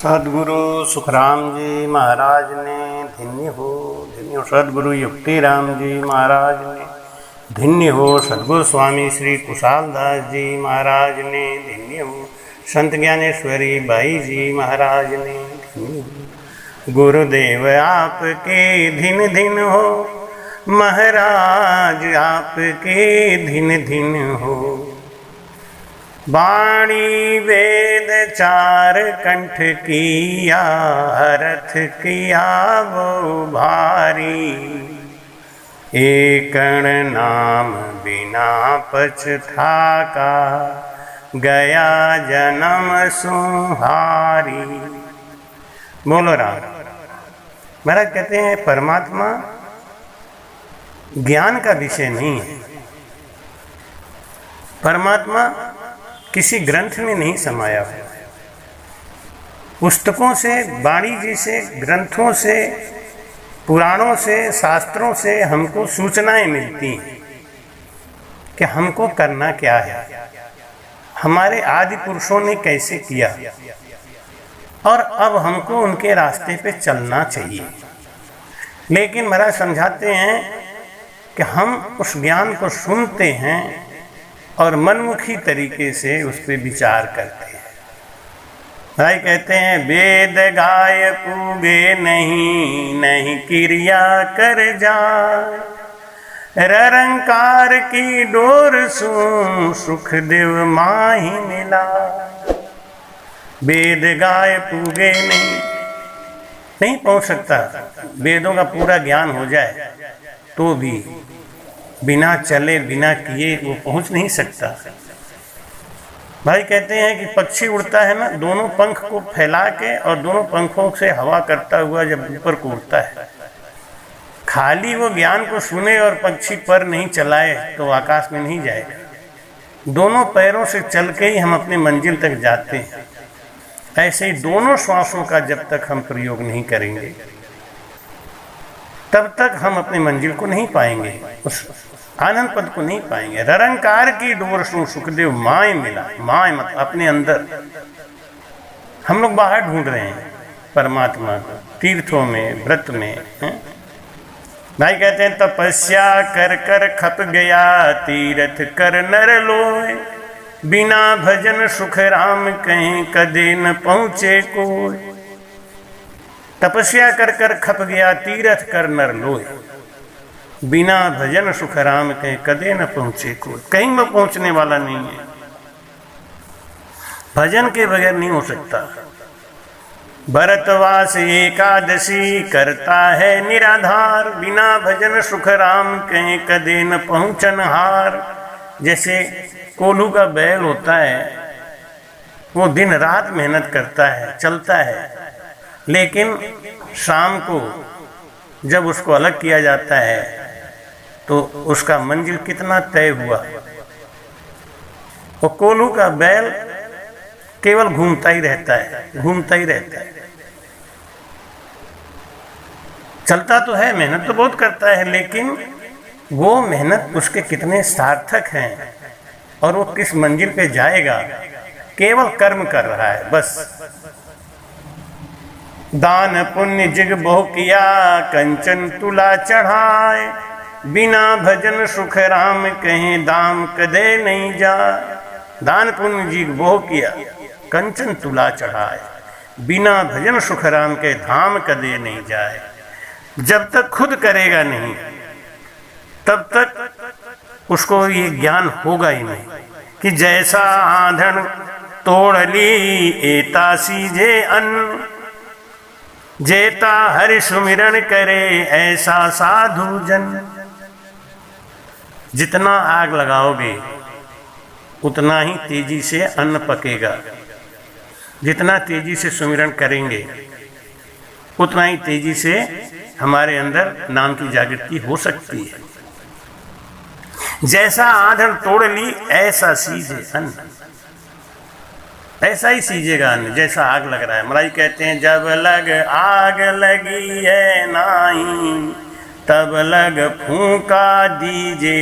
सदगुरु सुखराम जी महाराज ने धन्य हो सदगुरु युक्तिराम जी महाराज ने धन्य हो, सदगुरु स्वामी श्री कुशालदास जी महाराज ने धन्य हो, संत ज्ञानेश्वरी बाई जी महाराज ने धन्य हो। गुरुदेव आपके धिन धिन हो, महाराज आपके धिन धिन हो। वाणी वेद चार कंठ किया, हरथ किया वो भारी। एकण नाम बिना पछताका, गया जन्म सुहारी। बोलो राम। महाराज कहते हैं परमात्मा ज्ञान का विषय नहीं है। परमात्मा किसी ग्रंथ में नहीं समाया हुआ है। पुस्तकों से, वाणी जी से, ग्रंथों से, पुराणों से, शास्त्रों से हमको सूचनाएं मिलती हैं कि हमको करना क्या है, हमारे आदि पुरुषों ने कैसे किया और अब हमको उनके रास्ते पे चलना चाहिए। लेकिन महाराज समझाते हैं कि हम उस ज्ञान को सुनते हैं और मनमुखी तरीके से उस पर विचार करते हैं। भाई कहते हैं वेद गाय पूगे नहीं, नहीं क्रिया कर जाए। ररंकार की डोर सू, सुख देव माही मिला। वेद गाय पूगे नहीं पहुंच सकता। वेदों का पूरा ज्ञान हो जाए तो भी बिना चले बिना किए वो पहुंच नहीं सकता। भाई कहते हैं कि पक्षी उड़ता है ना, दोनों पंख को फैला के और दोनों पंखों से हवा करता हुआ जब ऊपर को उड़ता है, खाली वो ज्ञान को सुने और पक्षी पर नहीं चलाए तो आकाश में नहीं जाएगा। दोनों पैरों से चल के ही हम अपनी मंजिल तक जाते हैं। ऐसे ही दोनों श्वासों का जब तक हम प्रयोग नहीं करेंगे तब तक हम अपनी मंजिल को नहीं पाएंगे, उस आनंद पद को नहीं पाएंगे। ररंकार की डोर सु, सुखदेव माय मिला। माय मत अपने अंदर, हम लोग बाहर ढूंढ रहे हैं परमात्मा को, तीर्थों में, व्रत में है? भाई कहते हैं तपस्या कर कर खप गया, तीर्थ कर नर लोय। बिना भजन सुख राम कहीं, कदे न पहुँचे कोई। तपस्या कर कर खप गया, तीर्थ कर नर लोय। बिना भजन सुख राम के, कदे न पहुंचे कोई। कहीं में पहुंचने वाला नहीं है। भजन के बगैर नहीं हो सकता। भरतवास एकादशी करता है निराधार। बिना भजन सुख राम के, कदे न पहुंचन हार। जैसे कोल्हू का बैल होता है, वो दिन रात मेहनत करता है, चलता है, लेकिन शाम को जब उसको अलग किया जाता है तो उसका मंजिल कितना तय हुआ। वो कोल्हू का बैल केवल घूमता ही रहता है, घूमता ही रहता है। चलता तो है, मेहनत तो बहुत करता है, लेकिन वो मेहनत उसके कितने सार्थक हैं और वो किस मंजिल पे जाएगा, केवल कर्म कर रहा है बस। दान पुण्य जिग बहु किया, कंचन तुला चढ़ाए। बिना भजन सुख राम कहें, दाम कदे नहीं जाए। दान पुण्य जिग बहु किया, कंचन तुला चढ़ाए। बिना भजन सुख राम के, धाम कदे नहीं जाए। जब तक खुद करेगा नहीं तब तक उसको ये ज्ञान होगा ही नहीं कि जैसा आंधन तोड़ ली, एता सीजे अन्न। जेता हरि सुमिरन करे, ऐसा साधु जन। जितना आग लगाओगे उतना ही तेजी से अन्न पकेगा। जितना तेजी से सुमिरन करेंगे उतना ही तेजी से हमारे अंदर नाम की जागृति हो सकती है। जैसा आंधन तोड़ ली, ऐसा सीजे अन्न। ऐसा ही सीजेगा अन्न जैसा आग लग रहा है। महाराज कहते हैं जब लग आग लगी है नाई, तब लग फूंका दीजे।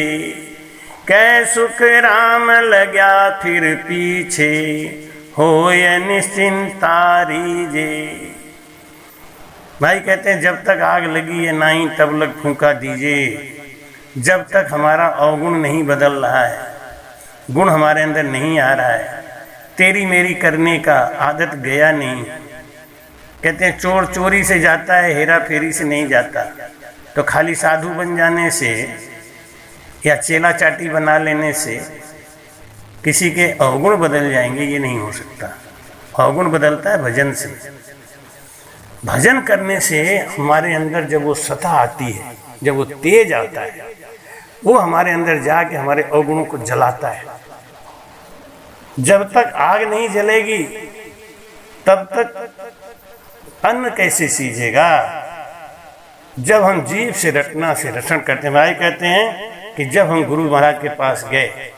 कै सुख राम लग्या फिर पीछे, होय निश्चिंतारी जे। भाई कहते हैं जब तक आग लगी है नाई तब लग फूंका दीजिए। जब तक हमारा अवगुण नहीं बदल रहा है, गुण हमारे अंदर नहीं आ रहा है, तेरी मेरी करने का आदत गया नहीं। कहते हैं चोर चोरी से जाता है, हेरा फेरी से नहीं जाता। तो खाली साधु बन जाने से या चेला चाटी बना लेने से किसी के अवगुण बदल जाएंगे, ये नहीं हो सकता। अवगुण बदलता है भजन से। भजन करने से हमारे अंदर जब वो सता आती है, जब वो तेज आता है, वो हमारे अंदर जाके हमारे अवगुणों को जलाता है। जब तक आग नहीं जलेगी तब तक अन्न कैसे सीजेगा। जब हम जीव से रटना से रटन करते हैं, भाई कहते हैं कि जब हम गुरु महाराज के पास गए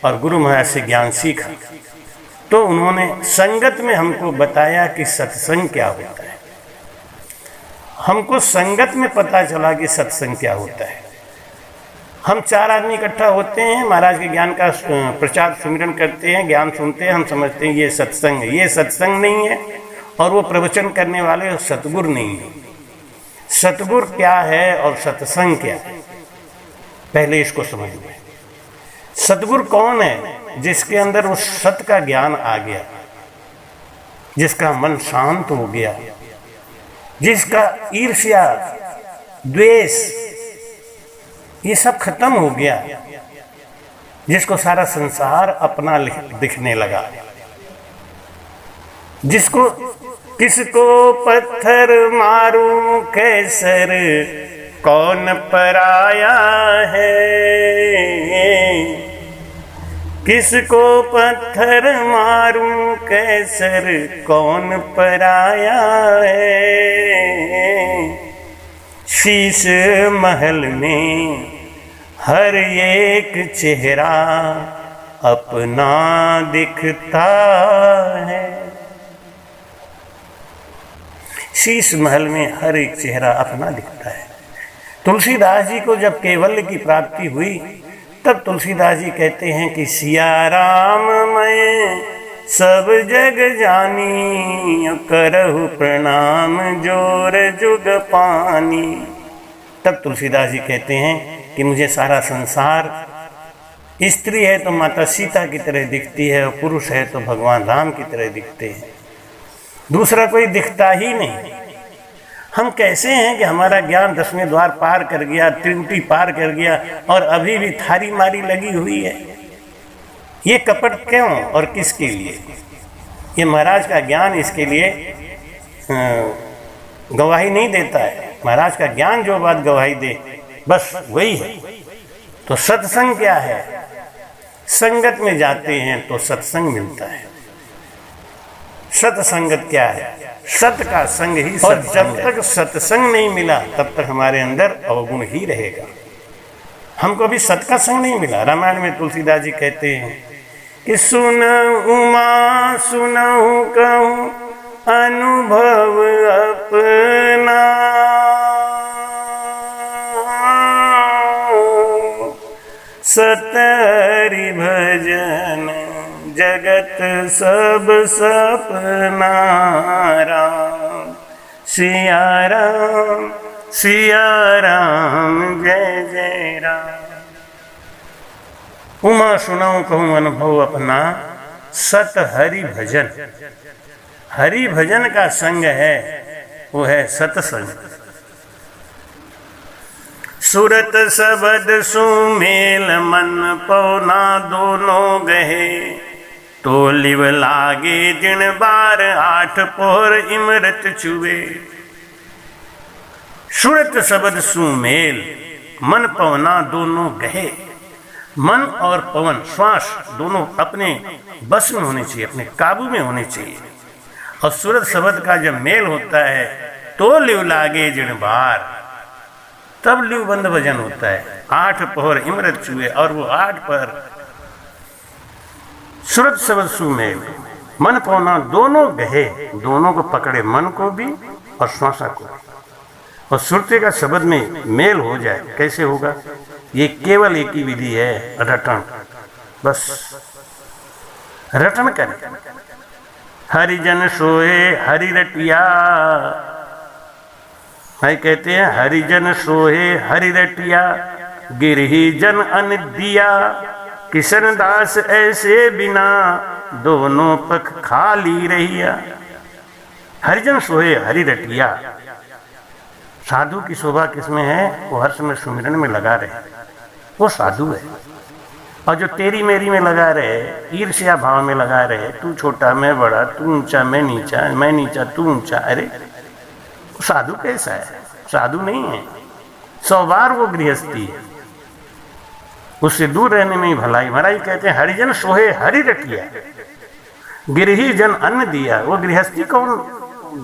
और गुरु महाराज से ज्ञान सीखा तो उन्होंने संगत में हमको बताया कि सत्संग क्या होता है। हमको संगत में पता चला कि सत्संग क्या होता है। हम 4 आदमी इकट्ठा होते हैं, महाराज के ज्ञान का प्रचार सुमिरन करते हैं, ज्ञान सुनते हैं, हम समझते हैं ये सत्संग है। ये सत्संग नहीं है और वो प्रवचन करने वाले सतगुरु नहीं है। सतगुरु क्या है और सत्संग क्या है, पहले इसको समझ लें। सतगुरु कौन है? जिसके अंदर वो सत्य का ज्ञान आ गया, जिसका मन शांत हो गया, जिसका ईर्ष्या द्वेष ये सब खत्म हो गया, जिसको सारा संसार अपना दिखने लगा, जिसको किसको पत्थर मारूं कैसर कौन पराया है, किसको पत्थर मारूं कैसर कौन पराया है। शीश महल में हर एक चेहरा अपना दिखता है। शीश महल में हर एक चेहरा अपना दिखता है। तुलसीदास जी को जब कैवल्य की प्राप्ति हुई तब तुलसीदास जी कहते हैं कि सिया राम मैं सब जग जानी करहु प्रणाम जोर जुग पानी। तब तुलसीदास जी कहते हैं कि मुझे सारा संसार, स्त्री है तो माता सीता की तरह दिखती है और पुरुष है तो भगवान राम की तरह दिखते हैं, दूसरा कोई दिखता ही नहीं। हम कैसे हैं कि हमारा ज्ञान 10वें द्वार पार कर गया, त्रिपुटी पार कर गया और अभी भी थारी मारी लगी हुई है। ये कपट क्यों और किसके लिए? ये महाराज का ज्ञान इसके लिए गवाही नहीं देता है। महाराज का ज्ञान जो बात गवाही दे बस वही है। तो सत्संग क्या है? संगत में जाते हैं तो सत्संग मिलता है। सत्संगत क्या है? सत का संग ही सत्संग। और जब तक सत्संग नहीं मिला तब तक हमारे अंदर अवगुण ही रहेगा। हमको भी सत का संग नहीं मिला। रामायण में तुलसीदास जी कहते हैं कि सुनहु मां सुनहु कहूं अनुभव अपना, सतहरि भजन जगत सब सपना। राम सिया राम सिया राम जय जय राम। उमा सुनाऊं कहूं अनुभव अपना, सत हरि भजन। हरि भजन का संग है वो है सत्संग। सुरत सबद सुमेल मन पौना दोनों गहे, तो लिव लागे दिन बार 8 पोर इमरत चुए। सुरत सबद सुमेल मन पवना दोनों गहे। मन और पवन श्वास दोनों अपने बस में होने चाहिए, अपने काबू में होने चाहिए। और सूरत शब्द का जब मेल होता है तो लिव लागे जिण बार, तब लिव बंद भजन होता है। 8 पहर इमरत चुए, और वो 8 पहर सूरत शब्द सुमेल मन पौना दोनों गहे, दोनों को पकड़े, मन को भी और श्वासा को। और श्रुति का शब्द में मेल हो जाए, कैसे होगा? ये केवल एक ही विधि है, रटन। बस रटन करें। हरिजन सोए हरि रटिया। भाई कहते हैं हरिजन सोए हरि रटिया, गिरही जन अन दिया। किशन दास ऐसे बिना, दोनों पख खाली रहिया। हरिजन सोए हरि रटिया। साधु की शोभा किसमें है? वो हर्ष में सुमिरन में लगा रहे, वो साधु है। और जो तेरी मेरी में लगा रहे, ईर्ष्या भाव में लगा रहे, तू छोटा मैं बड़ा, तू ऊंचा मैं नीचा, मैं नीचा तू ऊंचा, अरे साधु कैसा है? साधु नहीं है। 100 बार वो गृहस्थी है, उससे दूर रहने में ही भलाई। भलाई कहते हैं हरिजन सोहे हरि रटिया, गिरही जन अन्न दिया। वो गृहस्थी कौन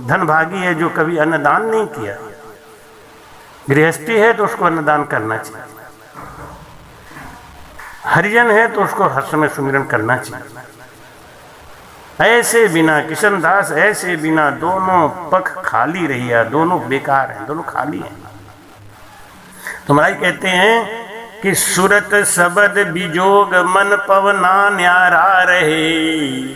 धनभागी है जो कभी अन्नदान नहीं किया? गृहस्थी है तो उसको अन्नदान करना चाहिए, हरिजन है तो उसको हर समय सुमिरन करना चाहिए। ऐसे बिना किशन दास ऐसे बिना, दोनों पख खाली रहिया। दोनों बेकार हैं, दोनों खाली हैं। तो महाराज कहते हैं कि सुरत शबद बिजोग, मन पवना न्यारा रहे।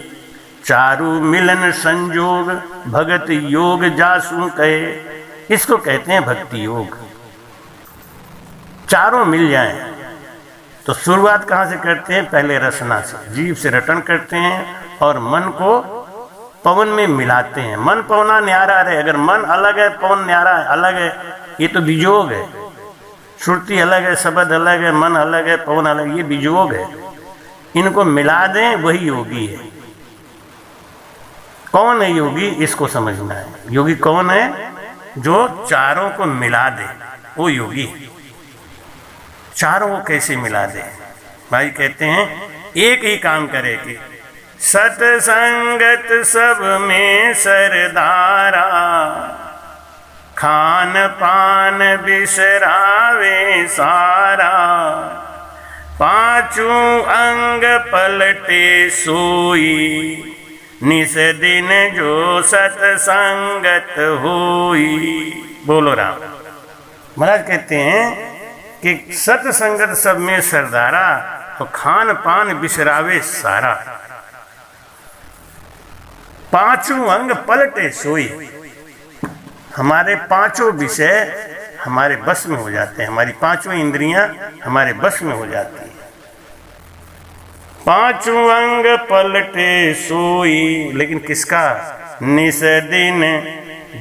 चारु मिलन संजोग, भगत योग जासु कहे। इसको कहते हैं भक्ति योग। चारों मिल जाएं तो शुरुआत कहाँ से करते हैं? पहले रसना से, जीभ से रटन करते हैं और मन को पवन में मिलाते हैं। मन पवना न्यारा रहे। अगर मन अलग है, पवन न्यारा अलग है, ये तो बिजोग है। श्रुति अलग है, शब्द अलग है, मन अलग है, पवन अलग, ये बिजोग है। इनको मिला दें, वही योगी है। कौन है योगी? इसको समझना है। योगी कौन है? जो चारों को मिला दे, वो योगी है। चारों को कैसे मिला दे? भाई कहते हैं एक ही काम करे कि सतसंगत सब में सरदारा, खान पान बिसरावे सारा। पांचों अंग पलटे सोई, निस दिन जो सतसंगत होई। बोलो राम। महाराज कहते हैं कि सतसंगत सब में सरदारा, तो खान पान बिसरावे सारा। पांचों अंग पलटे सोई। हमारे पांचों विषय हमारे बस में हो जाते हैं, हमारी पांचों इंद्रियां हमारे बस में हो जाती हैं। पांचों अंग पलटे सोई, लेकिन किसका? निस दिन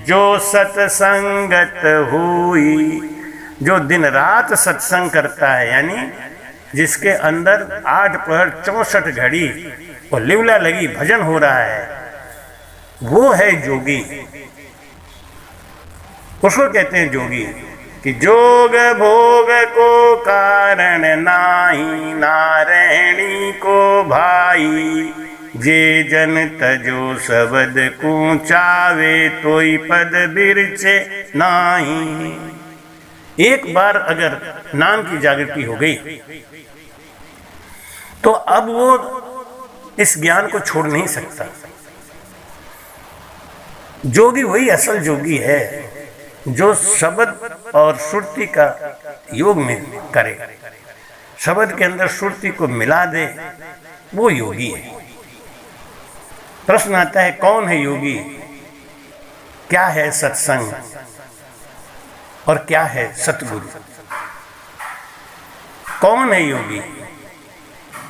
जो सतसंगत हुई। जो दिन रात सत्संग करता है, यानी जिसके अंदर 8 पहर 64 घड़ी और लिवला लगी भजन हो रहा है, वो है जोगी। उसको कहते हैं जोगी। कि जोग भोग को कारण नाही, नारायणी को भाई। जे जन तजो शब्द को चावे, तोई पद बिरचे नाही। एक बार अगर नाम की जागृति हो गई तो अब वो इस ज्ञान को छोड़ नहीं सकता। जोगी वही असल जोगी है जो शब्द और श्रुति का योग में करे, शब्द के अंदर श्रुति को मिला दे, वो योगी है। प्रश्न आता है कौन है योगी? क्या है सत्संग और क्या है सतगुरु? कौन है योगी?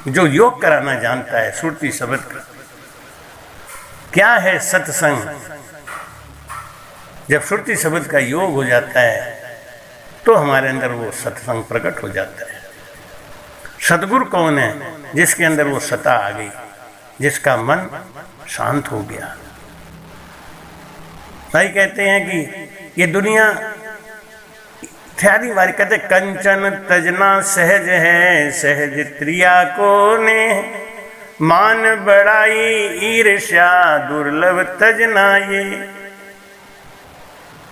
जो योग कराना जानता है श्रुति शब्द का। क्या है सत्संग? जब श्रुति शब्द का योग हो जाता है तो हमारे अंदर वो सत्संग प्रकट हो जाता है। सतगुरु कौन है? जिसके अंदर वो सत्ता आ गई, जिसका मन शांत हो गया। भाई कहते हैं कि ये दुनिया थ्यारी वारी कहते कंचन तजना सहज है, सहज त्रिया को ने। मान बड़ाई ईर्ष्या दुर्लभ तजना ये।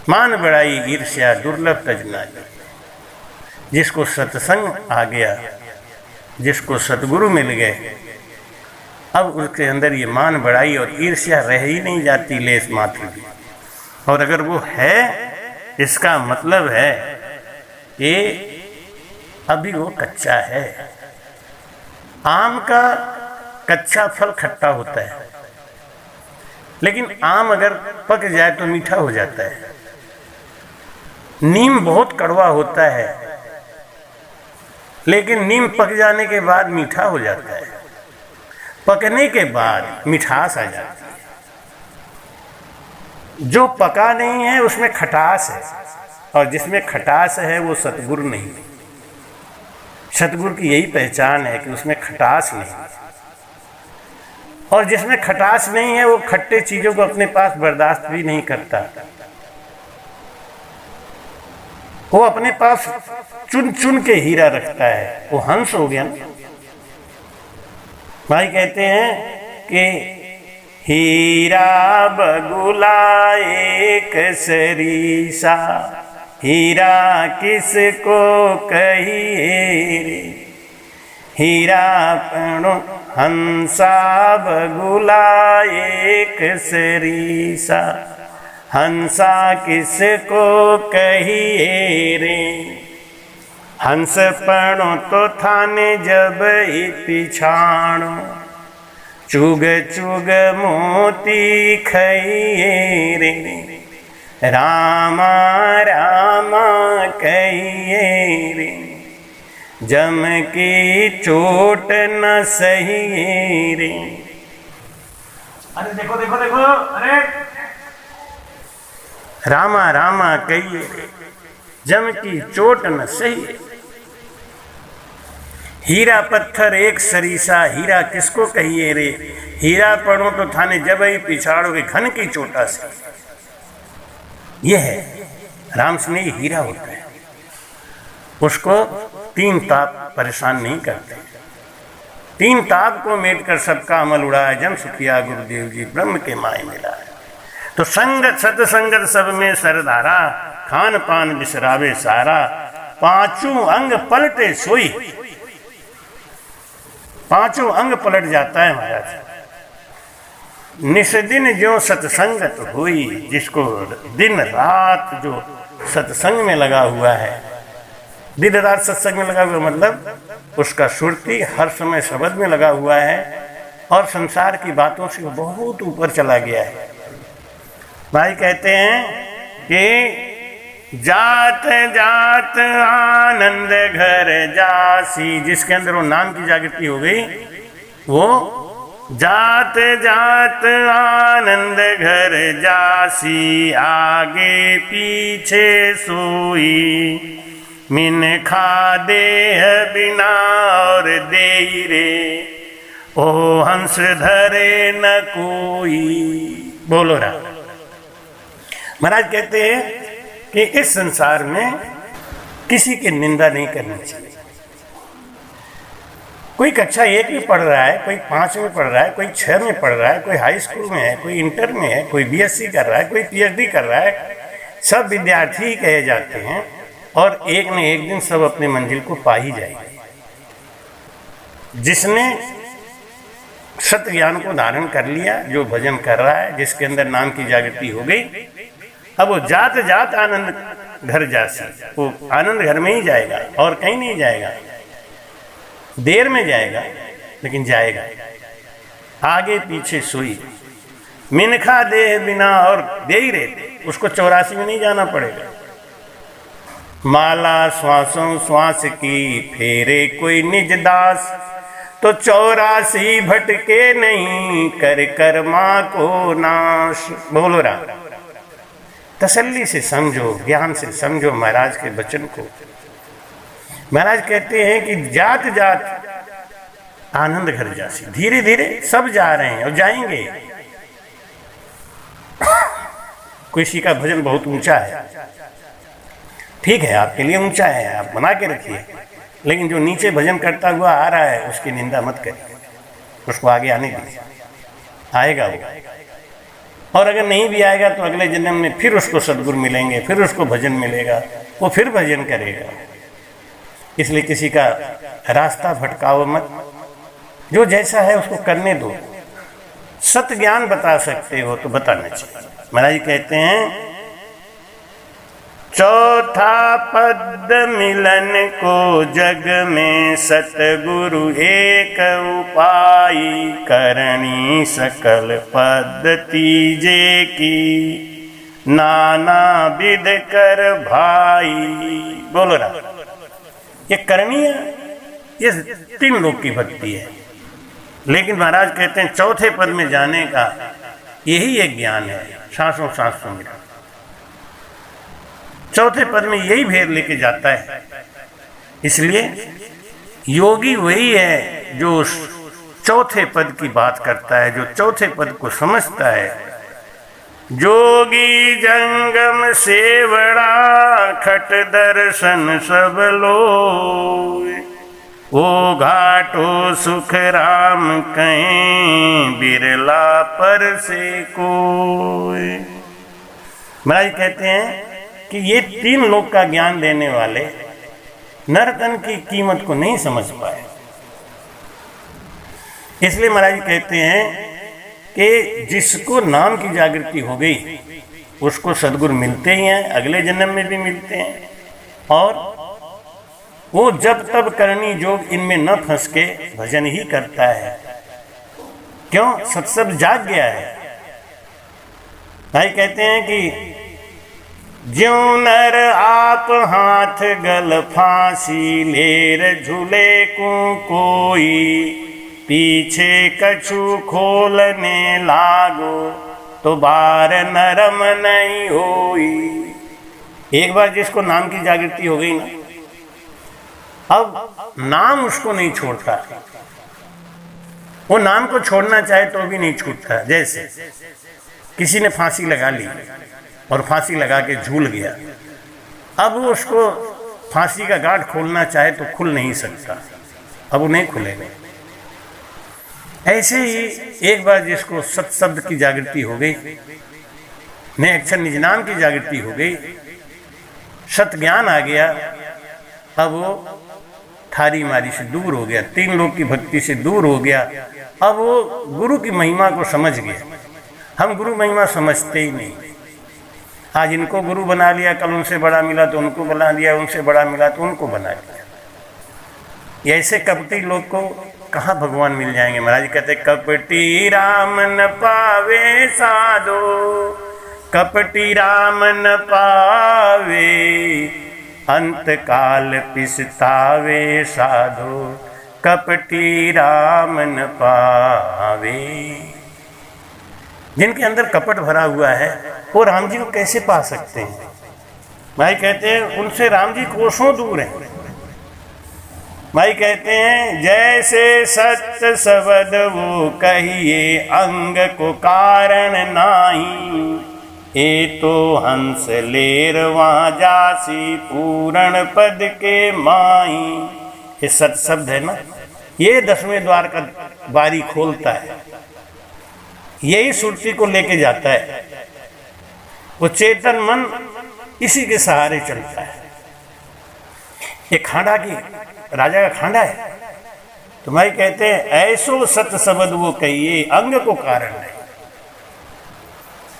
मान बड़ाई ईर्ष्या दुर्लभ तजना ये। जिसको सत्संग आ गया, जिसको सतगुरु मिल गए, अब उसके अंदर ये मान बड़ाई और ईर्ष्या रह ही नहीं जाती लेस मात्र भी। और अगर वो है, इसका मतलब है कि अभी वो कच्चा है। आम का कच्चा फल खट्टा होता है, लेकिन आम अगर पक जाए तो मीठा हो जाता है। नीम बहुत कड़वा होता है, लेकिन नीम पक जाने के बाद मीठा हो जाता है। पकने के बाद मिठास आ जाती है। जो पका नहीं है उसमें खटास है, और जिसमें खटास है वो सतगुरु नहीं है। सतगुरु की यही पहचान है कि उसमें खटास नहीं है, और जिसमें खटास नहीं है वो खट्टे चीजों को अपने पास बर्दाश्त भी नहीं करता। वो अपने पास चुन चुन के हीरा रखता है। वो हंस हो गया ना। भाई कहते हैं कि हीरा बगुला एक सरीसा, हीरा किसको कहिए रे, हीरा पणो हंसा बगुला एक सरीसा, हंसा किसको कहिए रे, हंस पणो तो थाने जब पिछाणो, चुग चुग मोती खइए रे, रामा रामा कहिए रे, जम की चोट न सहिए रे। अरे देखो देखो देखो, अरे रामा रामा कहिए रे, जम की चोट न सहिए। हीरा पत्थर एक सरीसा, हीरा किसको कहिए रे, हीरा पढ़ो तो थाने जब ही पिछाड़ोगे घन की चोटा से। यह है राम स्नेही हीरा होता है। उसको तीन ताप परेशान नहीं करते। तीन ताप को मेट कर सबका अमल उड़ाया, जन सुखिया गुरुदेव जी ब्रह्म के माय मिलाए। तो संगत सतसंगत सब में सरदारा, खान पान बिसरावे सारा, पांचों अंग पलटे सोई। पांचों अंग पलट जाता है महाराज। निस्दिन जो सत्संगत हुई, जिसको दिन रात जो सत्संग में लगा हुआ है, दिन रात सत्संग में लगा हुआ मतलब उसका सुरती हर समय शब्द में लगा हुआ है, और संसार की बातों से बहुत ऊपर चला गया है। भाई कहते हैं कि जात जात आनंद घर जासी, जिसके अंदर वो नाम की जागृति हो गई, वो जात जात आनंद घर जासी, आगे पीछे सोई, मिन खा देह बिना और देई रे, ओ हंस धरे न कोई। बोलो राम। महाराज कहते हैं कि इस संसार में किसी की निंदा नहीं करनी चाहिए। कोई कक्षा 1 में पढ़ रहा है, कोई 5 में पढ़ रहा है, कोई 6 में पढ़ रहा है, कोई हाई स्कूल में है, कोई इंटर में है, कोई बीएससी कर रहा है, कोई पीएचडी कर रहा है, सब विद्यार्थी ही कहे जाते हैं, और एक न एक दिन सब अपने मंजिल को पा ही जाएंगे। जिसने सत्य ज्ञान को धारण कर लिया, जो भजन कर रहा है, जिसके अंदर नाम की जागृति हो गई, अब वो जात जात आनंद घर जासी, वो आनंद घर में ही जाएगा और कहीं नहीं जाएगा। देर में जाएगा लेकिन जाएगा। आगे पीछे सोई, मिनखा दे बिना और दे ही रहते, उसको 84 में नहीं जाना पड़ेगा। माला श्वासों श्वास की फेरे कोई निज दास, तो 84 भटके नहीं कर कर्मा को नाश। बोलो राम। तसल्ली से समझो, ज्ञान से समझो महाराज के वचन को। महाराज कहते हैं कि जात जात आनंद घर जासी, धीरे धीरे सब जा रहे हैं और जाएंगे। किसी का भजन बहुत ऊंचा है, ठीक है, आपके लिए ऊंचा है, आप बना के रखिए, लेकिन जो नीचे भजन करता हुआ आ रहा है उसकी निंदा मत करिए, उसको आगे आने दीजिए, आएगा वो। और अगर नहीं भी आएगा तो अगले जन्म में फिर उसको सद्गुरु मिलेंगे, फिर उसको भजन मिलेगा, वो फिर भजन करेगा। इसलिए किसी का रास्ता भटकाओ मत, जो जैसा है उसको करने दो। सत्य ज्ञान बता सकते हो तो बताना चाहिए। महाराज कहते हैं चौथा पद मिलन को जग में सतगुरु एक उपाय, करणी सकल पद तीजे की नाना विध कर भाई। बोलो ना, ये करनी है, ये 3 लोक की भक्ति है। लेकिन महाराज कहते हैं चौथे पद में जाने का यही एक ज्ञान है, सांसों सांस सुमिरन। चौथे पद में यही भेद लेके जाता है। इसलिए योगी वही है जो चौथे पद की बात करता है, जो चौथे पद को समझता है। जोगी जंगम सेवड़ा खट दर्शन सब लोय, ओ घाटो सुख राम कहीं बिरला पर से कोय। महाराज कहते हैं कि ये 3 लोक का ज्ञान देने वाले नर्तन की कीमत को नहीं समझ पाए। इसलिए महाराज कहते हैं कि जिसको नाम की जागृति हो गई उसको सद्गुरु मिलते ही हैं, अगले जन्म में भी मिलते हैं। और वो जब तब करनी जोग इनमें न फंस के भजन ही करता है। क्यों? सत्संग जाग गया है। भाई कहते हैं कि ज्यों नर आप हाथ गल फांसी, लेर झूले को कोई, पीछे कछु खोलने लागो, तो बार नरम नहीं होई। एक बार जिसको नाम की जागृति हो गई ना, अब नाम उसको नहीं छोड़ता। वो नाम को छोड़ना चाहे तो भी नहीं छूटता। जैसे किसी ने फांसी लगा ली और फांसी लगा के झूल गया, अब वो उसको फांसी का गांठ खोलना चाहे तो खुल नहीं सकता, अब वो नहीं खुलेगा। ऐसे ही एक बार जिसको सत शब्द की जागृति हो गई, ने अक्षर निज नाम की जागृति हो गई, सत ज्ञान आ गया, अब वो थारी मारी से दूर हो गया, 3 लोक की भक्ति से दूर हो गया। अब वो गुरु की महिमा को समझ गया। हम गुरु महिमा समझते ही नहीं। आज इनको गुरु बना लिया, कल उनसे बड़ा मिला तो उनको बना लिया, उनसे बड़ा मिला तो उनको बना लिया। ऐसे कपटी लोग को कहाँ भगवान मिल जाएंगे? महाराज कहते कपटी राम न पावे साधो, कपटी राम न पावे, अंत काल पिसतावे साधो, कपटी राम न पावे। जिनके अंदर कपट भरा हुआ है वो राम जी को कैसे पा सकते हैं? भाई कहते हैं उनसे राम जी कोसों दूर हैं। भाई कहते हैं जैसे सत्य शब्द वो कहिए, अंग को कारण नाही, ए तो हंस लेर वहाँ जासी, पूर्ण पद के माई। ये सत्य शब्द है ना, ये 10वें द्वार का बारी खोलता है, यही सुरती को लेके जाता है। वो चेतन मन इसी के सहारे चलता है। ये खांडा की राजा का खांडा है। तो भाई कहते हैं ऐसो सत शब्द वो कहिए, अंग को कारण है।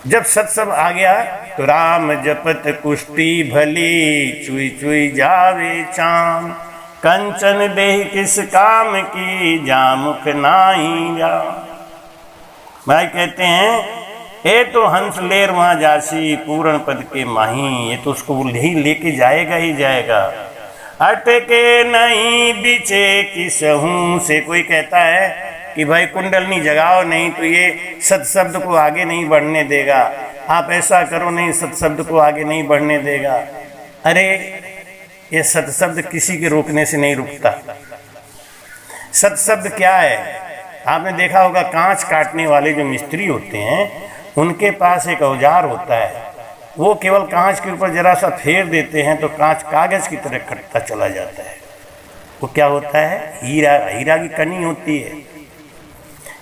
जब सत शब्द आ गया तो राम जपत कुष्टी भली, चुई चुई जावे चाम, कंचन देह किस काम की, जामुख नाही जा। भाई कहते हैं ये तो हंस लेर वहाँ जासी, पूर्ण पद के माही। ये तो उसको ही लेके जाएगा ही जाएगा। अटके नहीं बिचे किसहूं से। कोई कहता है कि भाई कुंडलनी जगाओ, नहीं तो ये सत शब्द को आगे नहीं बढ़ने देगा, आप ऐसा करो, नहीं सत शब्द को आगे नहीं बढ़ने देगा। अरे ये सत शब्द किसी के रोकने से नहीं रुकता। सत शब्द क्या है? आपने देखा होगा कांच काटने वाले जो मिस्त्री होते हैं उनके पास एक औजार होता है, वो केवल कांच के ऊपर जरा सा फेर देते हैं तो कांच कागज की तरह कटता चला जाता है। वो क्या होता है? हीरा, हीरा की कनी होती है।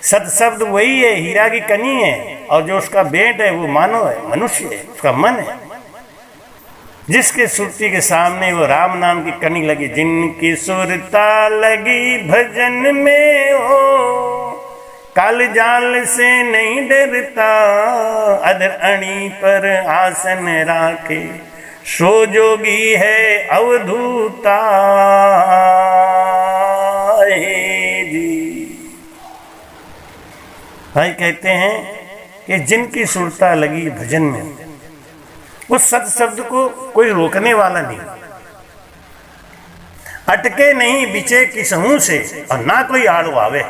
सत शब्द वही है, हीरा की कनी है, और जो उसका बेट है वो मानव है, मनुष्य है, उसका मन है, जिसके सुरती के सामने वो राम नाम की कनी लगी। जिनकी सुरता लगी भजन में हो, काल जाल से नहीं डरता, अधर अणी पर आसन राखे, सो जोगी है अवधूता जी। भाई कहते हैं कि जिनकी सुरता लगी भजन में, उस सत शब्द को कोई रोकने वाला नहीं, अटके नहीं बिचे किसहू से और ना कोई आड़ो आवे।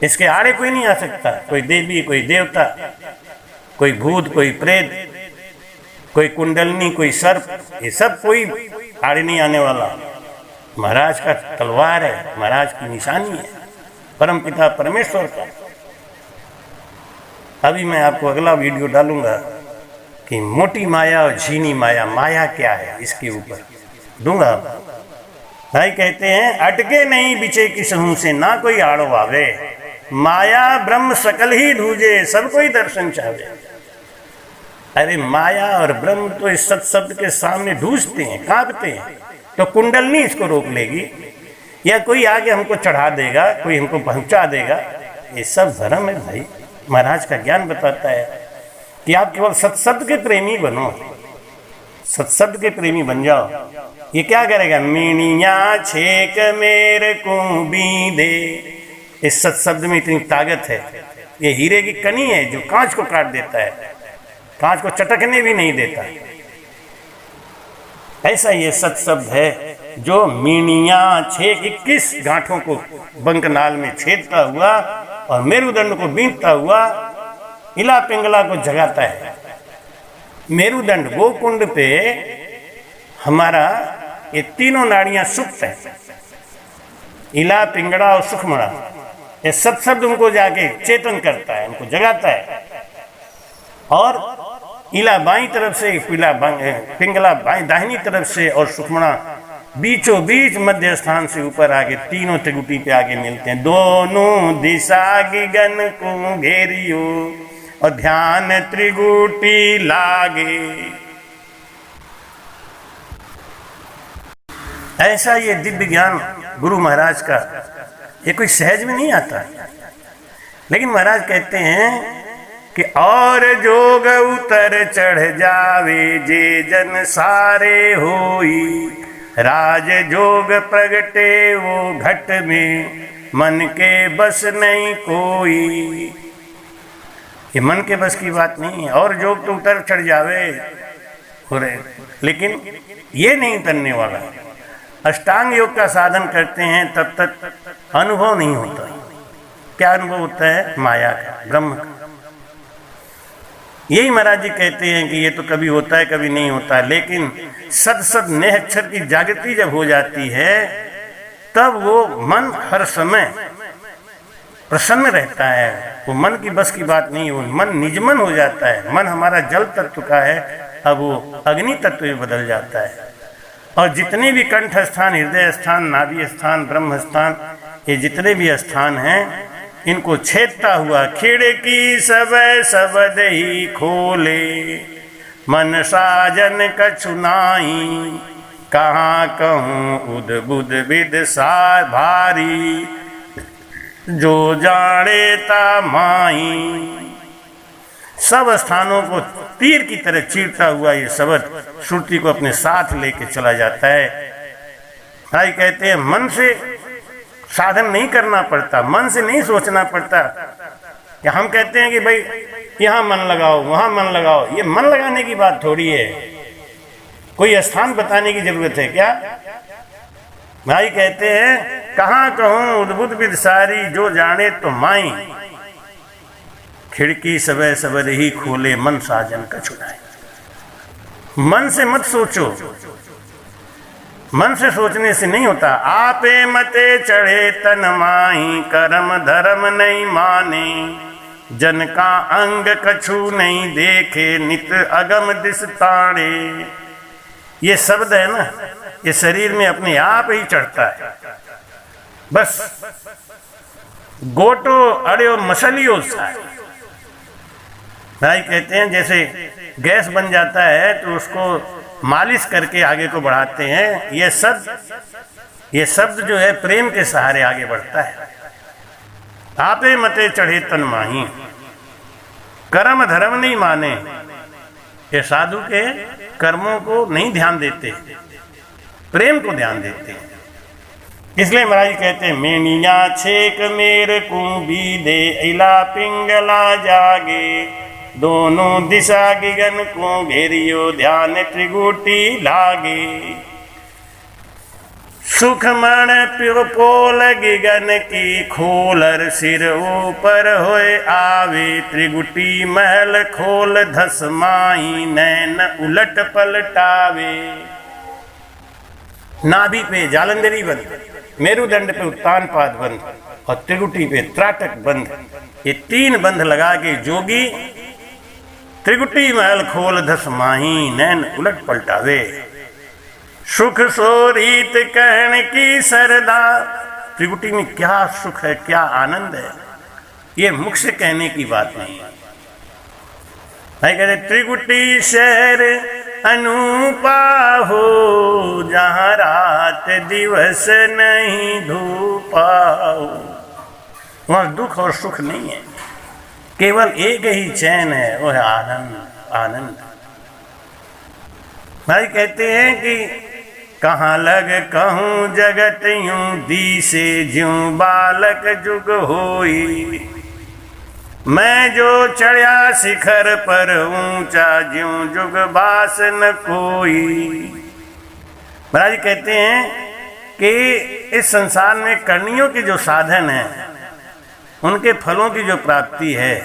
इसके आड़े कोई नहीं आ सकता, कोई देवी, कोई देवता, कोई भूत, कोई प्रेत, कोई कुंडलनी, कोई सर्प, ये सब कोई आड़े नहीं आने वाला। महाराज का तलवार है, महाराज की निशानी है, परम पिता परमेश्वर का। अभी मैं आपको अगला वीडियो डालूंगा कि मोटी माया और झीनी माया, माया क्या है, इसके ऊपर दूंगा। भाई कहते हैं अटके नहीं बिचे किसहू से ना कोई आड़ो आवे, माया ब्रह्म सकल ही ढूंढे सब कोई दर्शन चाहे। अरे माया और ब्रह्म तो इस सत शब्द के सामने ढूंढते हैं, कांपते हैं, तो कुंडलनी इसको रोक लेगी या कोई आगे हमको चढ़ा देगा, कोई हमको पहुंचा देगा। ये सब भ्रम है भाई। महाराज का ज्ञान बताता है कि आप केवल सत्शब्द के प्रेमी बनो, सत्शब्द के प्रेमी बन जाओ। ये क्या करेगा? मीनिया छेक मेरे को बींधे। इस सत्शब्द में इतनी ताकत है, ये हीरे की कनी है जो कांच को काट देता है, कांच को चटकने भी नहीं देता। ऐसा ये सत्शब्द है जो मीनिया छेक 21 गांठों को बंकनाल में छेदता हुआ और मेरुदंड को बींधता हुआ इला पिंगला को जगाता है। मेरुदंड वो कुंड पे हमारा ये तीनों नाड़ियां सुप्त है, इला पिंगड़ा और सुखमणा। ये सत्शब्द उनको जाके चेतन करता है, उनको जगाता है। और इला बाईं तरफ से, पिंगला बाईं दाहिनी तरफ से और सुखमणा बीचों बीच मध्य स्थान से ऊपर आगे तीनों त्रिगुटी पे आगे मिलते हैं। दोनों दिशा गगन को घेरियो और ध्यान त्रिगुटी लागे। ऐसा ये दिव्य ज्ञान गुरु महाराज का, ये कोई सहज में नहीं आता। लेकिन महाराज कहते हैं कि और जोग उतर चढ़ जावे जे जन सारे होई, राज जोग प्रगटे वो घट में मन के बस नहीं कोई। ये मन के बस की बात नहीं है। और जोग तो उतर चढ़ जावे हो रहे, लेकिन ये नहीं उतरने वाला। अष्टांग योग का साधन करते हैं तब तक अनुभव नहीं होता। क्या अनुभव होता है? माया का, ब्रह्म का। यही महाराज जी कहते हैं कि ये तो कभी होता है कभी नहीं होता है, लेकिन सद सद नेह अक्षर की जागृति जब हो जाती है तब वो मन हर समय प्रसन्न रहता है। वो मन की बस की बात नहीं है, वो मन निजमन हो जाता है। मन हमारा जल तत्व का है, अब वो अग्नि तत्व में बदल जाता है। और जितने भी कंठ स्थान, हृदय स्थान, नाभि स्थान, ब्रह्म स्थान, ये जितने भी स्थान हैं, इनको छेदता हुआ खिड़की सब सबद ही खोले, मन साजन कछु नाई, कहाँ कहूँ उद बुद विद सा भारी, जो जाने ता माई। सब स्थानों को तीर की तरह चीरता हुआ ये शब्द श्रुति को अपने साथ लेके चला जाता है। भाई कहते हैं मन से साधन नहीं करना पड़ता, मन से नहीं सोचना पड़ता। कि हम कहते हैं कि भाई यहाँ मन लगाओ, वहाँ मन लगाओ, ये मन लगाने की बात थोड़ी है। कोई स्थान बताने की जरूरत है क्या? भाई कहते हैं कहाँ कहूँ उद्भुत विद सारी, जो जाने तो माई, खिड़की सबे सबद ही खोले, मन साजन का छुड़ाए। मन से मत सोचो, मन से सोचने से नहीं होता। आपे मते चढ़े तन माही, कर्म धर्म नहीं माने, जन का अंग कछु नहीं देखे, नित अगम दिस ताड़े। ये शब्द है ना, ये शरीर में अपने आप ही चढ़ता है। बस गोटो अड़ियो मसलियो सा। भाई कहते हैं जैसे गैस बन जाता है तो उसको मालिश करके आगे को बढ़ाते हैं। ये शब्द जो है प्रेम के सहारे आगे बढ़ता है। आपे मते चढ़े तन माही, कर्म धर्म नहीं माने। ये साधु के कर्मों को नहीं ध्यान देते, प्रेम को ध्यान देते हैं। इसलिए महाराज कहते हैं मेनिया छेक मेर कुंभी दे इला पिंगला जागे, दोनों दिशा गिगन को घेरियो ध्यान त्रिगुटी लागे। सुखमण पोल गिगन की खोलर सिर ऊपर होए आवे, त्रिगुटी महल खोल धस माई नैन उलट पलटावे। नाभि पे जालंधरी बंध, मेरुदंड पे उत्तान पाद बंध और त्रिगुटी पे त्राटक बंध, ये 3 बंध लगा के जोगी त्रिगुटी महल खोल धस माही नैन उलट पलटावे। सुख सोरीत कहन की सरदा, त्रिगुटी में क्या सुख है, क्या आनंद है, ये मुख से कहने की बात नहीं है। भाई कहते त्रिगुटी शहर अनूपा हो, जहां रात दिवस नहीं धूपा हो। वहां दुख और सुख नहीं है, केवल एक ही चैन है, वो है आनंद। आनंद भाई कहते हैं कि कहाँ लग कहूँ जगत यूं दी से ज्यों बालक जुग होई, मैं जो चढ़िया शिखर पर ऊंचा ज्यों जुग बास न कोई। महाराज कहते हैं कि इस संसार में करनियों के जो साधन हैं, उनके फलों की जो प्राप्ति है,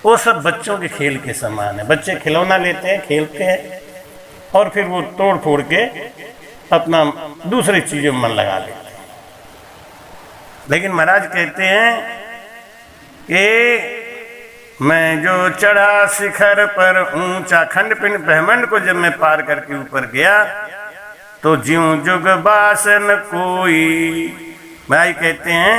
वो सब बच्चों के खेल के समान है। बच्चे खिलौना लेते हैं, खेलते हैं और फिर वो तोड़ फोड़ के अपना दूसरी चीजों में मन लगा लेते हैं। लेकिन महाराज कहते हैं कि मैं जो चढ़ा शिखर पर ऊंचा, खंड पिंड ब्रह्मांड को जब मैं पार करके ऊपर गया तो ज्यों जुग बासन कोई। महाराज कहते हैं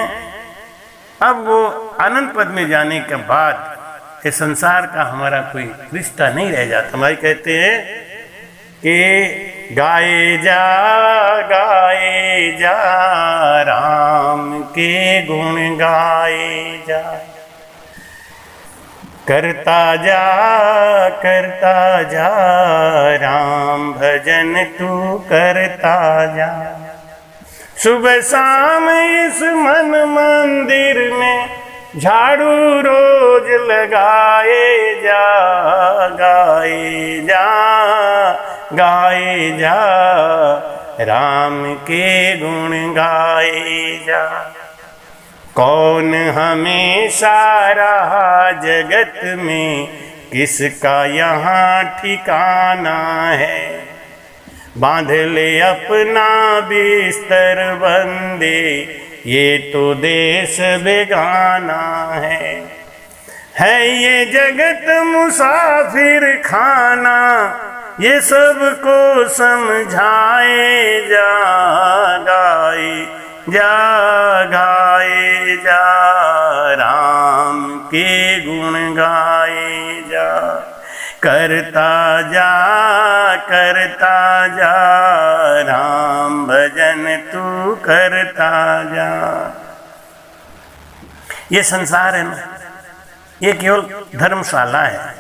अब वो अनंत पद में जाने के बाद इस संसार का हमारा कोई रिश्ता नहीं रह जाता। महाराज कहते हैं कि गाए जा राम के गुण गाए जा, करता जा राम भजन तू करता जा। सुबह शाम इस मन मंदिर में झाड़ू रोज लगाए जा, गाए जा राम के गुण गाए जा। कौन हमेशा रहा जगत में, किसका यहाँ ठिकाना है, बांध ले अपना बिस्तर बंदे, ये तो देश बेगाना है ये जगत मुसाफिर खाना, ये सबको समझाए जा, गाए जा राम के गुण गाए जा। करता जा राम भजन तू करता जा। ये संसार है ना, ये केवल धर्मशाला है।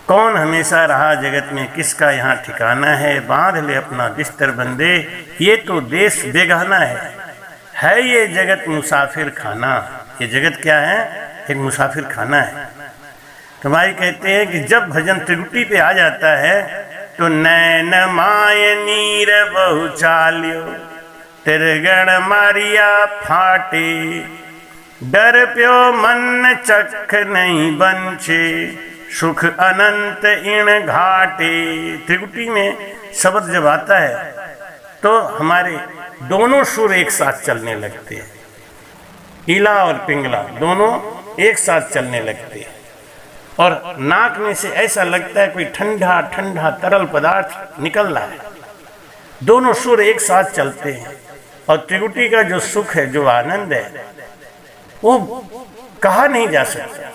कौन हमेशा रहा जगत में, किसका यहाँ ठिकाना है, बांध ले अपना बिस्तर बंदे, ये तो देश बेगाना है ये जगत मुसाफिर खाना। ये जगत क्या है, एक मुसाफिर खाना है। तो भाई कहते हैं कि जब भजन त्रिगुटी पे आ जाता है तो नैन माय नीर बहु चाल्यो, तिरगण मारिया फाटे, डर प्यो मन चख नहीं बंछे, सुख अनंत इण घाटे। त्रिगुटी में शब्द जब आता है तो हमारे दोनों सुर एक साथ चलने लगते हैं, ईला और पिंगला दोनों एक साथ चलने लगते हैं, और नाक में से ऐसा लगता है कोई ठंडा ठंडा तरल पदार्थ निकल रहा है। दोनों सुर एक साथ चलते हैं और त्रिगुटी का जो सुख है, जो आनंद है, वो कहा नहीं जा सकता।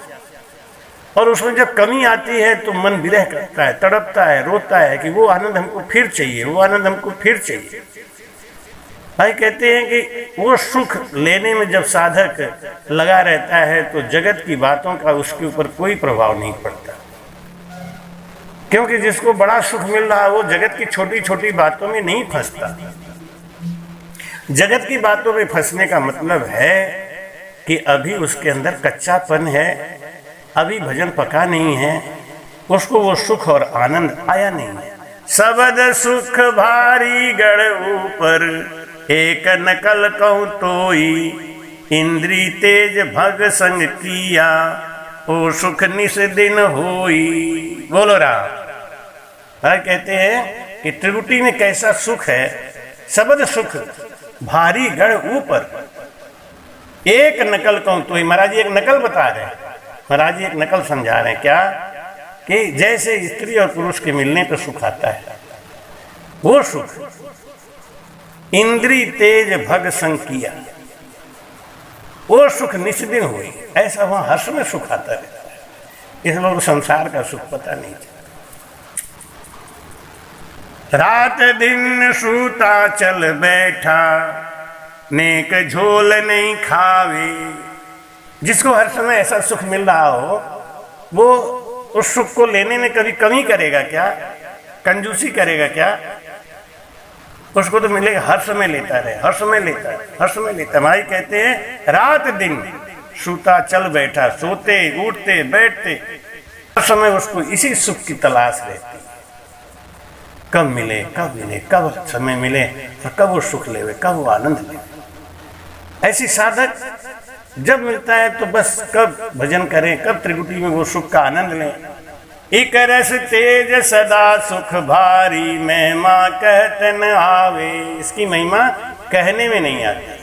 और उसमें जब कमी आती है तो मन विरह करता है, तड़पता है, रोता है कि वो आनंद हमको फिर चाहिए, वो आनंद हमको फिर चाहिए। भाई कहते हैं कि वो सुख लेने में जब साधक लगा रहता है तो जगत की बातों का उसके ऊपर कोई प्रभाव नहीं पड़ता। क्योंकि जिसको बड़ा सुख मिल रहा है वो जगत की छोटी छोटी बातों में नहीं फंसता। जगत की बातों में फंसने का मतलब है कि अभी उसके अंदर कच्चापन है, अभी भजन पका नहीं है, उसको वो सुख और आनंद आया नहीं है। सबद सुख भारी गढ़ ऊपर, एक नकल कहूँ तोई, इंद्री तेज भग संग किया, ओ सुख निस दिन होई। बोलो राम। कहते हैं कि त्रिकुटी में कैसा सुख है, सबद सुख भारी गढ़ ऊपर, एक नकल कहूँ तोई। महाराज जी एक नकल बता रहे हैं, महाराज जी एक नकल समझा रहे हैं क्या, कि जैसे स्त्री और पुरुष के मिलने पर सुख आता है, वो सुख इंद्री तेज भग संग किया, वो सुख निस्दिन हुई। ऐसा वहां हर्ष में सुख आता रहता है। इस लोग संसार का सुख पता नहीं चलता। रात दिन सूता चल बैठा, नेक झोल नहीं खावे। जिसको हर समय ऐसा सुख मिल रहा हो, वो उस सुख को लेने में कभी कमी करेगा क्या, कंजूसी करेगा क्या? उसको तो मिलेगा, हर समय लेता रहे, हर समय लेता है, हर समय लेता है। भाई कहते हैं रात दिन सूता चल बैठा, सोते उठते बैठते हर समय उसको इसी सुख की तलाश रहती है। कब मिले, कब मिले, कब समय मिले और कब वो सुख लेवे, कब वो आनंद ले। ऐसी साधक जब मिलता है तो बस कब भजन करें, कब त्रिकुटी में वो सुख का आनंद लें। एक रस तेज सदा सुख भारी, महिमा कहत न आवे। इसकी महिमा कहने में नहीं आती।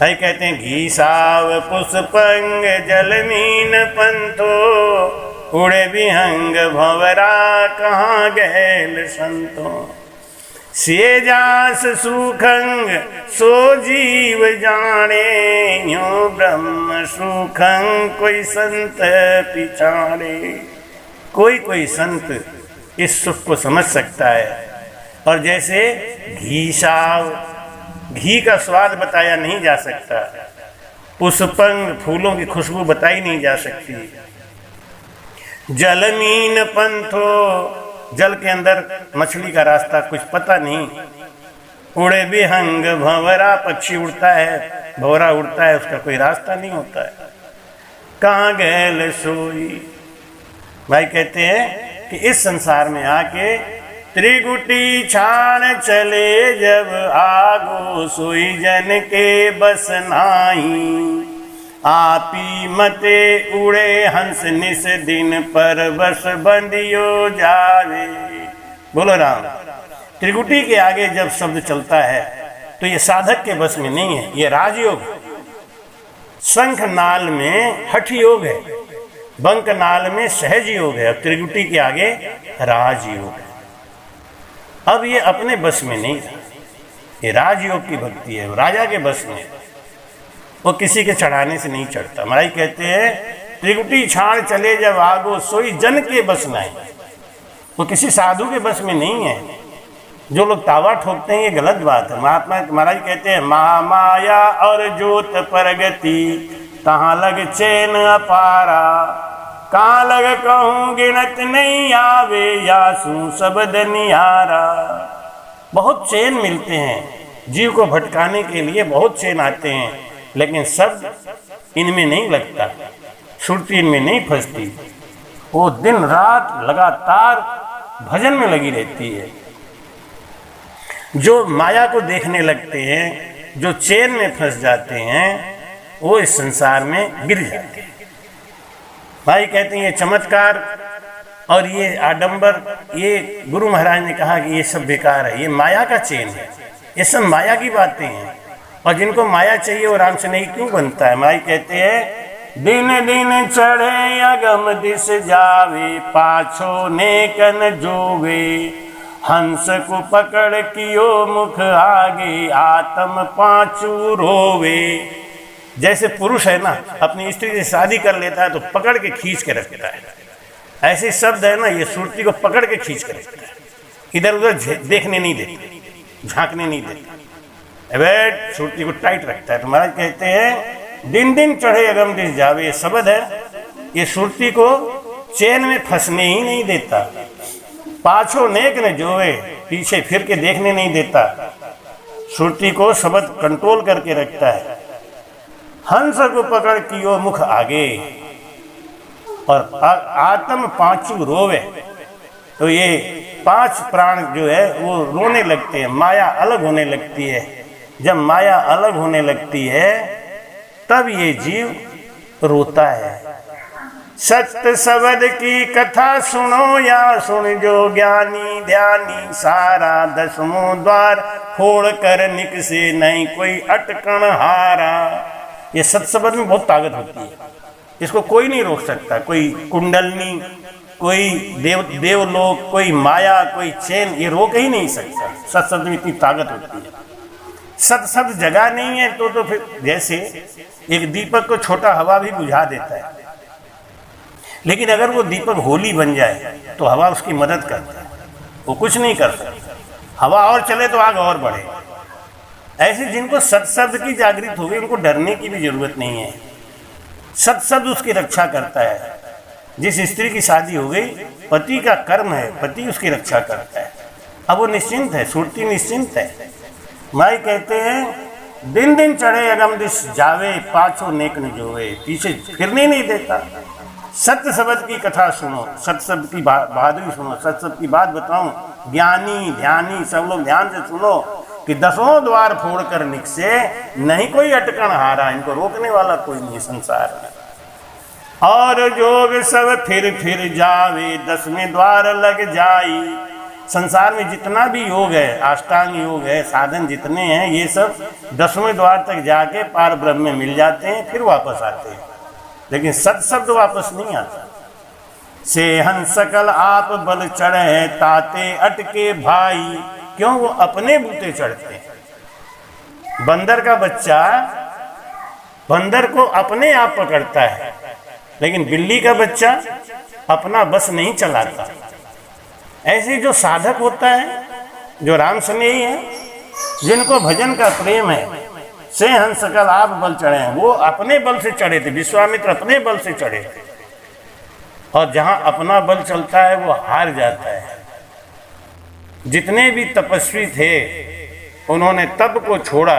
भाई कहते हैं घी साव पुष्पंग जलमीन पंथो, उड़े विहंग भंवरा कहाँ गैल संतो। से जास सुखंग सो जीव जाने, यूं ब्रह्म सुखंग कोई संत पिछाड़े। कोई कोई संत इस सुख को समझ सकता है। और जैसे घी साव, घी का स्वाद बताया नहीं जा सकता, पुष्पंग फूलों की खुशबू बताई नहीं जा सकती। जलमीन पंथो, जल के अंदर मछली का रास्ता कुछ पता नहीं। उड़े विहंग भंवरा, पक्षी उड़ता है, भंवरा उड़ता है, उसका कोई रास्ता नहीं होता है। कहाँ गैल सोई। भाई कहते हैं कि इस संसार में आके त्रिकुटी छाड़ चले जब आगो, सोई जन के बस नाही। आपी मते उड़े हंस निस दिन, पर बस बंदियो जावे। बोलो राम। त्रिकुटी के आगे जब शब्द चलता है तो ये साधक के बस में नहीं है, ये राजयोग है। शंख नाल में हठ योग है, बंक नाल में सहज योग है, त्रिकुटी के आगे राजयोग है। अब ये अपने बस में नहीं है, ये राजयोग की भक्ति है, राजा के बस में। वो किसी के चढ़ाने से नहीं चढ़ता। महाराज कहते हैं त्रिकुटी छाड़ चले जब आगो, सोई जन के बस नहीं। वो किसी साधु के बस में नहीं है। जो लोग तावा ठोकते हैं ये गलत बात है। महात्मा महाराज कहते हैं महामाया और ज्योत परगति, कहाँ लग चैन अपारा। कहाँ लग कहूँ गिनत नहीं आवे, यासू शब्द निहारा। बहुत चैन मिलते हैं जीव को भटकाने के लिए, बहुत चैन आते हैं, लेकिन शब्द इनमें नहीं लगता, सुरती इनमें नहीं फंसती। वो दिन रात लगातार भजन में लगी रहती है। जो माया को देखने लगते हैं, जो चैन में फंस जाते हैं, वो इस संसार में गिर जाते हैं। भाई कहते हैं ये चमत्कार और ये आडंबर, ये गुरु महाराज ने कहा कि ये सब बेकार है, ये माया का चैन है, ये सब माया की बातें हैं। और जिनको माया चाहिए वो राम से नहीं क्यों बनता है। माई कहते हैं दिन दिन चढ़े अगम दिस जावे, पाछो नेकन जोवे। हंस को पकड़ कियो मुख आगे, आत्म पांचू रोवे। जैसे पुरुष है ना, अपनी स्त्री से शादी कर लेता है तो पकड़ के खींच के रखता है, ऐसे शब्द है ना, ये सुरती को पकड़ के खींच के रखता है, इधर उधर देखने नहीं देते, झांकने नहीं देते, बैठ सुरती को टाइट रखता है। तो महाराज कहते हैं दिन दिन चढ़े अगम दिस जावे, ये शब्द है, ये सुरती को चैन में फंसने ही नहीं देता, पाछो नेक न जोवे, पीछे फिर के देखने नहीं देता, सुरती को शब्द कंट्रोल करके रखता है। हंस को पकड़ कियो मुख आगे, और आत्म पांचू रोवे, तो ये 5 प्राण जो है वो रोने लगते हैं, माया अलग होने लगती है। जब माया अलग होने लगती है तब ये जीव रोता है। सत्य शब्द की कथा सुनो या सुन जो ज्ञानी ध्यानी, सारा 10वां द्वार फोड़ कर निकसे नहीं कोई अटकन हारा। ये सत्य शब्द में बहुत ताकत होती है, इसको कोई नहीं रोक सकता, कोई कुंडलनी, कोई देवलोक, कोई माया, कोई चैन, ये रोक ही नहीं सकता। सत्य शब्द में इतनी ताकत होती है। सत्य शब्द जगह नहीं है तो फिर जैसे एक दीपक को छोटा हवा भी बुझा देता है, लेकिन अगर वो दीपक होली बन जाए तो हवा उसकी मदद करता है, वो कुछ नहीं कर सकता। हवा और चले तो आग और बढ़े। ऐसे जिनको सत्य शब्द की जागृत हो गई उनको डरने की भी जरूरत नहीं है। सत्य शब्द उसकी रक्षा करता है। जिस स्त्री की शादी हो गई, पति का कर्म है, पति उसकी रक्षा करता है, अब वो निश्चिंत है, सुरती निश्चिंत है। माई कहते हैं दिन दिन चढ़े अगम दिश जावे, पाछो नेक न जोवे, पीछे फिरने नहीं देता। सत्य शब्द की कथा सुनो, सत्य शब्द की बहादुरी सुनो, सत्य शब्द की बात बताऊं, ज्ञानी ध्यानी सब लोग ध्यान से सुनो कि 10वां द्वार फोड़ कर निकसे नहीं कोई अटकन हारा। इनको रोकने वाला कोई नहीं संसार में। और जोग सब फिर जावे, 10वें द्वार लग जाई। संसार में जितना भी योग है, अष्टांग योग है, साधन जितने हैं, ये सब 10वें द्वार तक जाके पार ब्रह्म में मिल जाते हैं, फिर वापस आते हैं। लेकिन सत शब्द वापस नहीं आता। से हंस सकल आप बल चढ़े, ताते अटके भाई। क्यों? वो अपने बूते चढ़ते हैं। बंदर का बच्चा बंदर को अपने आप पकड़ता है, लेकिन बिल्ली का बच्चा अपना बस नहीं चलाता। ऐसे जो साधक होता है, जो राम स्नेही है, जिनको भजन का प्रेम है, से हंस सकल आप बल चढ़े हैं, वो अपने बल से चढ़े थे। विश्वामित्र अपने बल से चढ़े थे, और जहां अपना बल चलता है वो हार जाता है। जितने भी तपस्वी थे उन्होंने तप को छोड़ा,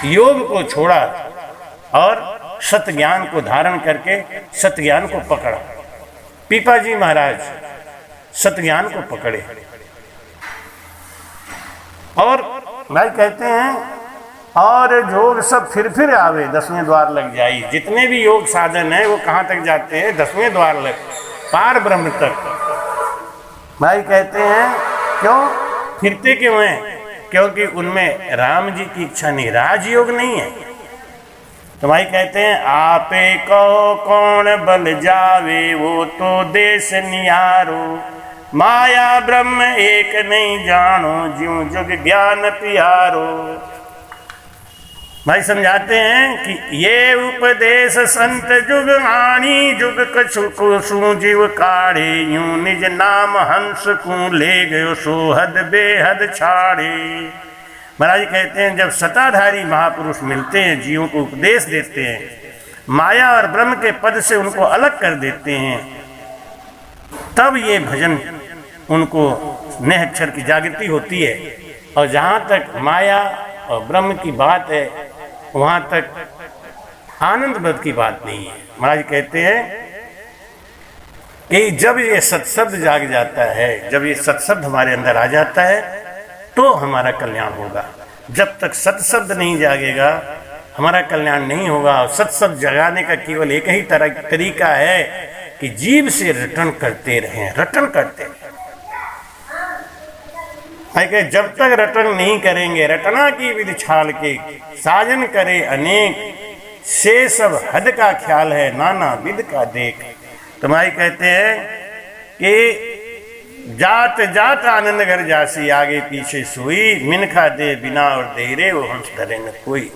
योग को छोड़ा, और सत्य ज्ञान को धारण करके सत्य ज्ञान को पकड़ा। पीपाजी महाराज सत्य ज्ञान को पकड़े, और भाई कहते हैं और योग सब फिर आवे, 10वें द्वार लग जाई। जितने भी योग साधन है वो कहाँ तक जाते हैं? 10वें द्वार लग, पार ब्रह्म तक। भाई कहते हैं क्यों फिरते क्यों हैं? क्योंकि उनमें राम जी की इच्छा नहीं, राजयोग नहीं है। तो भाई कहते हैं आपे कहो कौन बल जावे, वो तो देश निहारो। माया ब्रह्म एक नहीं जानो, ज्यों जुग ज्ञान प्यारो। भाई समझाते हैं कि ये उपदेश संत जुग आनी, जुग कछु को सु जीव काढ़े। यूं निज नाम हंस को ले गयो, सो हद बेहद छाड़े। महाराज कहते हैं जब सताधारी महापुरुष मिलते हैं, जीवों को उपदेश देते हैं, माया और ब्रह्म के पद से उनको अलग कर देते हैं, तब ये भजन उनको नेह अक्षर की जागृति होती है। और जहाँ तक माया और ब्रह्म की बात है, वहाँ तक आनंद ब्रत की बात नहीं है। महाराज कहते हैं कि जब ये सत्शब्द जाग जाता है, जब ये सत्शब्द हमारे अंदर आ जाता है, तो हमारा कल्याण होगा। जब तक सत्शब्द नहीं जागेगा हमारा कल्याण नहीं होगा। और सत्शब्द जगाने का केवल एक ही तरीका है कि जीव से रटन करते रहें, रटन करते रहें। जब तक रटन नहीं करेंगे, रटना की विधि छाल के साजन करे अनेक, से सब हद का ख्याल है नाना विध का देख। तो भाई कहते हैं कि जात जात आनंद घर जासी, आगे पीछे सोई। मिनखा दे बिना और देरे, वो हंस धरे न कोई।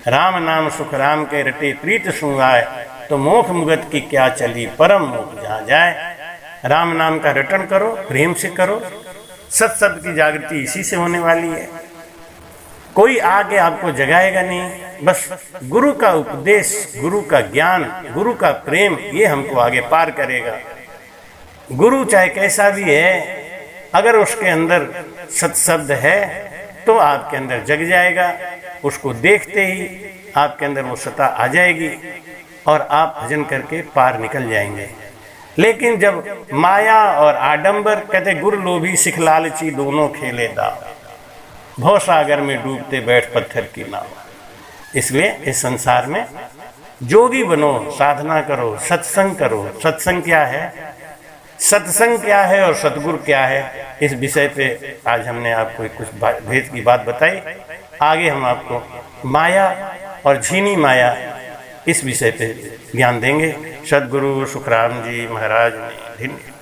राम नाम सुख राम के रटे प्रीत सुंगाए, तो मोख मुगत की क्या चली परम मोख जहाँ जाए। राम नाम का रटन करो, प्रेम से करो। सत्शब्द की जागृति इसी से होने वाली है। कोई आके आपको जगाएगा नहीं। बस गुरु का उपदेश, गुरु का ज्ञान, गुरु का प्रेम, ये हमको आगे पार करेगा। गुरु चाहे कैसा भी है, अगर उसके अंदर सत्शब्द है तो आपके अंदर जग जाएगा। उसको देखते ही आपके अंदर वो सत्ता आ जाएगी और आप भजन करके पार निकल जाएंगे। लेकिन जब माया और आडंबर, कहते गुरु लोभी सिख लालची दोनों खेले दाव, भव सागर में डूबते बैठ पत्थर की नाव। इसलिए इस संसार में जोगी बनो, साधना करो, सत्संग करो। सत्संग क्या है, सत्संग क्या है और सतगुरु क्या है, इस विषय पे आज हमने आपको कुछ भेद की बात बताई। आगे हम आपको माया और झीनी माया इस विषय पे ज्ञान देंगे। सद्गुरु सुखराम जी महाराज ने धन्यवाद।